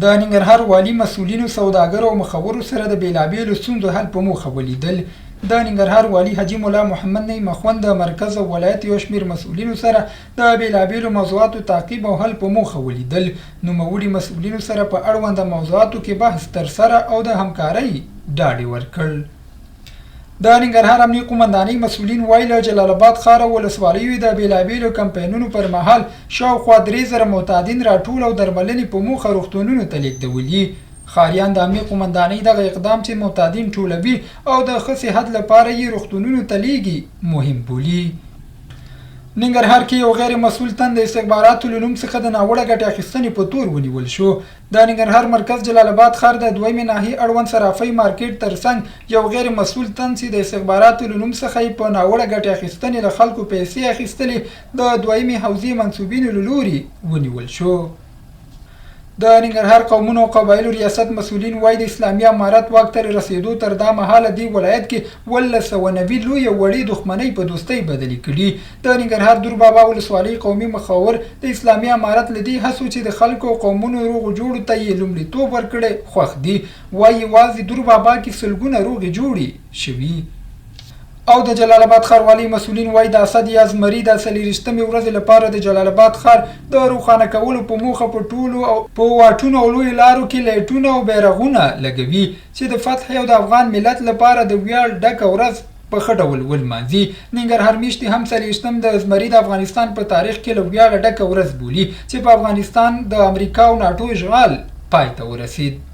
د ننګرهار والي مسؤلینو سوداګرو او مخورو سره د بیلابیلو ستونزو حل په موخه ولیدل. د ننګرهار والي حاجي مولا محمد نعیم مخوند د مرکز او ولایت یو شمېر مسؤلینو سره د بیلابیلو موضوعاتو تعقیب او حل په موخه ولیدل. نوموړي مسؤلینو سره په اړوند موضوعاتو کې بحث ترسره او د همکارۍ ډاډ ورکړ. د ننګرهار امنیه قومندانۍ مسؤلین وایي له جلالاباد ښار او ولسوالیو د بیلابیلو کمپاینونو پر مهال شاوخوا 3000 معتادین راټول او درملنې په موخه روغتونونو ته لیږدولي. ښاریان د امنیه قومندانۍ دغه اقدام چې معتادین ټولوي او د ښه صحت لپاره یې روغتونونو ته لیږي مهم بولي. ننګرهار کې یو غیر مسؤل تن د استخباراتو له نوم څخه د ناوړه ګټې اخیستنې په تور ونیول شو. د ننګرهار مرکز جلالاباد ښار د 2مې ناحیې اړوند صرافۍ مارکیټ ترڅنګ یو غیر مسؤل تن چې د استخباراتو له نوم څخه یې په ناوړه ګټې اخیستنې له خلکو پیسې اخیستلې د 2مې حوزې منصوبینو له لوري ونیول شو. د ننګرهار قومونو او قبایلو ریاست مسؤلین وایي د اسلامي امارت واک ته رسېدو تر دا مهاله دی ولایت کې 1990 لویې وړې دښمنۍ په دوستۍ بدلې کړي. د ننګرهار دور بابا ولسوالۍ قومي مخور د اسلامي امارت له دې هڅو چې د خلکو او قومونو روغ جوړو ته یې لومړیتوب ورکړی خوښ دي. وایي یوازې دور بابا کې سلګونه روغې جوړې شوي. او د جلالاباد ښاروالۍ مسؤلین وایي د اسد یا زمري د 24مې ورځې لپاره د جلالاباد ښار د روښانه کولو په موخه په ټولو او په واټونو او لویو لارو کې لایټونه او بیرغونه لګوي چې د فتح او د افغان ملت لپاره د ویاړ ډکه ورځ په ښه ډول ولمانځي. ننګرهار میاشتې هم 40 د زمري د افغانستان په تاریخ کې له ویاړه ډکه ورځ بولي چې په افغانستان د امریکا او ناټو اشغال پای ته ورسید.